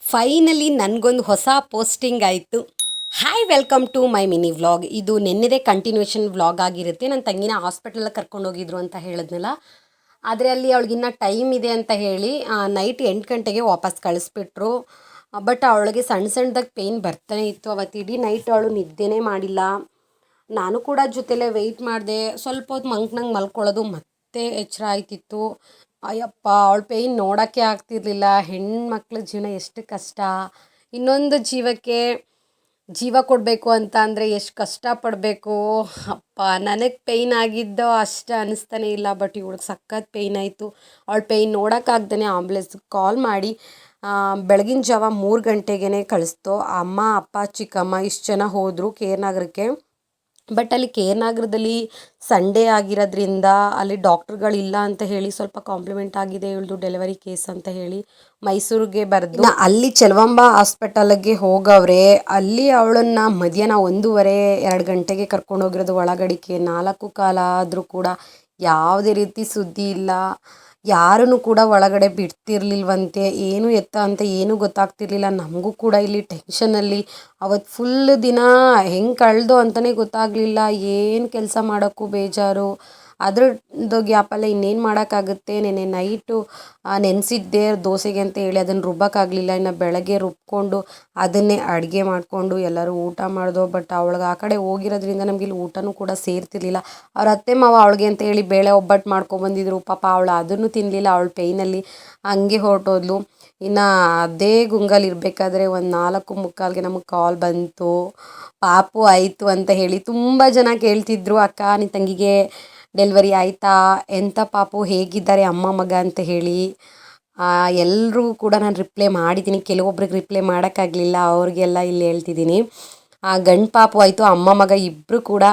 Finally ನನಗೊಂದು ಹೊಸ posting ಆಯಿತು. Hi, welcome to my mini vlog. ಇದು ನೆನ್ನೆದೇ ಕಂಟಿನ್ಯೂಷನ್ ವ್ಲಾಗ್ ಆಗಿರುತ್ತೆ. ನನ್ನ ತಂಗಿನ ಹಾಸ್ಪಿಟಲ್ಗೆ ಕರ್ಕೊಂಡೋಗಿದ್ರು ಅಂತ ಹೇಳಿದ್ನಲ್ಲ, ಆದರೆ ಅಲ್ಲಿ ಅವಳಿಗಿನ್ನ ಟೈಮ್ ಇದೆ ಅಂತ ಹೇಳಿ ನೈಟ್ 8 ಗಂಟೆಗೆ ವಾಪಸ್ ಕಳಿಸ್ಬಿಟ್ರು. ಬಟ್ ಅವಳಿಗೆ ಸಣ್ಣ ಸಣ್ಣದಾಗಿ ಪೇಯ್ನ್ ಬರ್ತಾನೆ ಇತ್ತು. ಅವತ್ತು ಇಡೀ ನೈಟ್ ಅವಳು ನಿದ್ದೆನೇ ಮಾಡಿಲ್ಲ. ನಾನು ಕೂಡ ಜೊತೆಲೇ ವೆಯ್ಟ್ ಮಾಡಿದೆ. ಸ್ವಲ್ಪ ಹೊತ್ತು ಮಂಕ್ನಂಗೆ ಮಲ್ಕೊಳ್ಳೋದು, ಮತ್ತೆ ಎಚ್ಚರ ಆಯ್ತಿತ್ತು. ಅಯ್ಯಪ್ಪ, ಅವಳ ಪೇಯ್ನ್ ನೋಡೋಕ್ಕೆ ಆಗ್ತಿರ್ಲಿಲ್ಲ. ಹೆಣ್ಮಕ್ಳ ಜೀವನ ಎಷ್ಟು ಕಷ್ಟ. ಇನ್ನೊಂದು ಜೀವಕ್ಕೆ ಜೀವ ಕೊಡಬೇಕು ಅಂತ ಅಂದರೆ ಎಷ್ಟು ಕಷ್ಟಪಡಬೇಕು. ಅಪ್ಪ, ನನಗೆ ಪೇಯ್ನ್ ಆಗಿದ್ದೋ ಅಷ್ಟು ಅನ್ನಿಸ್ತಾನೆ ಇಲ್ಲ, ಬಟ್ ಇವಳಿಗೆ ಸಖತ್ ಪೇಯ್ನ್ ಆಯಿತು. ಅವಳ ಪೇಯ್ನ್ ನೋಡೋಕ್ಕಾಗ್ದೇ ಆಂಬುಲೆನ್ಸ್ಗೆ ಕಾಲ್ ಮಾಡಿ ಬೆಳಗಿನ ಜಾವ 3 ಗಂಟೆಗೇ ಕಳಿಸ್ತು. ಅಮ್ಮ, ಅಪ್ಪ, ಚಿಕ್ಕಮ್ಮ ಇಷ್ಟು ಜನ ಹೋದರು ಕೆ.ಆರ್. ನಗರಕ್ಕೆ. ಬಟ್ ಅಲ್ಲಿ ಕೆ.ಆರ್. ನಗರದಲ್ಲಿ ಸಂಡೇ ಆಗಿರೋದ್ರಿಂದ ಅಲ್ಲಿ ಡಾಕ್ಟ್ರುಗಳಿಲ್ಲ ಅಂತ ಹೇಳಿ ಸ್ವಲ್ಪ ಕಾಂಪ್ಲಿಮೆಂಟ್ ಆಗಿದೆ ಇವಳದು ಡೆಲಿವರಿ ಕೇಸ್ ಅಂತ ಹೇಳಿ ಮೈಸೂರಿಗೆ ಬರೆದು ಅಲ್ಲಿ ಚೆಲುವಾಂಬ ಹಾಸ್ಪಿಟಲ್ಗೆ ಹೋಗವ್ರೆ. ಅಲ್ಲಿ ಅವಳನ್ನು ಮಧ್ಯಾಹ್ನ 1:30-2 ಗಂಟೆಗೆ ಕರ್ಕೊಂಡೋಗಿರೋದು. ಒಳಗಡಿಕೆ 4 ಕಾಲ ಆದರೂ ಕೂಡ ಯಾವುದೇ ರೀತಿ ಸುದ್ದಿ ಇಲ್ಲ. ಯಾರನ್ನು ಕೂಡ ಒಳಗಡೆ ಬಿಡ್ತಿರ್ಲಿಲ್ವಂತೆ. ಏನು ಎತ್ತ ಅಂತ ಏನೂ ಗೊತ್ತಾಗ್ತಿರ್ಲಿಲ್ಲ. ನಮಗೂ ಕೂಡ ಇಲ್ಲಿ ಟೆನ್ಷನಲ್ಲಿ ಅವತ್ತು ಫುಲ್ ದಿನ ಹೆಂಗೆ ಕಳೆದೋ ಅಂತಲೇ ಗೊತ್ತಾಗಲಿಲ್ಲ. ಏನು ಕೆಲಸ ಮಾಡೋಕ್ಕೂ ಬೇಜಾರು. ಅದ್ರದ್ದು ಗ್ಯಾಪಲ್ಲೇ ಇನ್ನೇನು ಮಾಡೋಕ್ಕಾಗುತ್ತೆ. ನೆನ್ನೆ ನೈಟು ನೆನೆಸಿದ್ದೆ ದೋಸೆಗೆ ಅಂತ ಹೇಳಿ, ಅದನ್ನು ರುಬ್ಬೋಕ್ಕಾಗಲಿಲ್ಲ. ಇನ್ನು ಬೆಳಗ್ಗೆ ರುಬ್ಕೊಂಡು ಅದನ್ನೇ ಅಡುಗೆ ಮಾಡಿಕೊಂಡು ಎಲ್ಲರೂ ಊಟ ಮಾಡಿದೋ. ಬಟ್ ಅವಳಿಗೆ ಆ ಕಡೆ ಹೋಗಿರೋದ್ರಿಂದ ನಮಗೆ ಇಲ್ಲಿ ಊಟನೂ ಕೂಡ ಸೇರ್ತಿರ್ಲಿಲ್ಲ. ಅವ್ರ ಅತ್ತೆ ಮಾವ ಅವಳಿಗೆ ಅಂತ ಹೇಳಿ ಬೇಳೆ ಒಬ್ಬಟ್ಟು ಮಾಡ್ಕೊಬಂದಿದ್ರು. ಪಾಪ ಅವಳು ಅದನ್ನು ತಿನ್ನಲಿಲ್ಲ. ಅವಳ ಪೇಯ್ನಲ್ಲಿ ಹಂಗೆ ಹೊರಟೋದ್ಲು. ಇನ್ನು ಅದೇ ಗುಂಗಲ್ಲಿ ಇರಬೇಕಾದ್ರೆ ಒಂದು 4:45ಗೆ ನಮಗೆ ಕಾಲ್ ಬಂತು, ಪಾಪು ಆಯಿತು ಅಂತ ಹೇಳಿ. ತುಂಬ ಜನ ಕೇಳ್ತಿದ್ರು, ಅಕ್ಕ ನಿನ್ನ ತಂಗಿಗೆ ಡೆಲಿವರಿ ಆಯಿತಾ, ಎಂಥ ಪಾಪು, ಹೇಗಿದ್ದಾರೆ ಅಮ್ಮ ಮಗ ಅಂತ ಹೇಳಿ. ಎಲ್ಲರೂ ಕೂಡ ನಾನು ರಿಪ್ಲೈ ಮಾಡಿದ್ದೀನಿ. ಕೆಲವೊಬ್ರಿಗೆ ರಿಪ್ಲೈ ಮಾಡೋಕ್ಕಾಗಲಿಲ್ಲ, ಅವ್ರಿಗೆಲ್ಲ ಇಲ್ಲಿ ಹೇಳ್ತಿದ್ದೀನಿ. ಗಂಡು ಪಾಪು ಆಯಿತು, ಅಮ್ಮ ಮಗ ಇಬ್ಬರು ಕೂಡ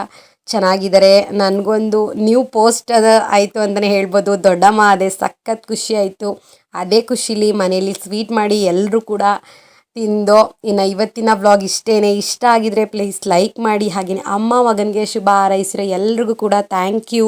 ಚೆನ್ನಾಗಿದ್ದಾರೆ. ನನಗೊಂದು ನ್ಯೂ ಪೋಸ್ಟ್ ಆಯಿತು ಅಂತಲೇ ಹೇಳ್ಬೋದು. ದೊಡ್ಡಮ್ಮ ಅದೇ ಸಖತ್ ಖುಷಿ ಆಯಿತು. ಅದೇ ಖುಷಿಲಿ ಮನೇಲಿ ಸ್ವೀಟ್ ಮಾಡಿ ಎಲ್ಲರೂ ಕೂಡ ತಿಂದೋ. ಇನ್ನು ಇವತ್ತಿನ ವ್ಲಾಗ್ ಇಷ್ಟೇ. ಇಷ್ಟ ಆಗಿದರೆ ಪ್ಲೀಸ್ ಲೈಕ್ ಮಾಡಿ. ಹಾಗೆಯೇ ಅಮ್ಮ ಮಗನಿಗೆ ಶುಭ ಹಾರೈಸಿರೋ ಎಲ್ರಿಗೂ ಕೂಡ ಥ್ಯಾಂಕ್ ಯು.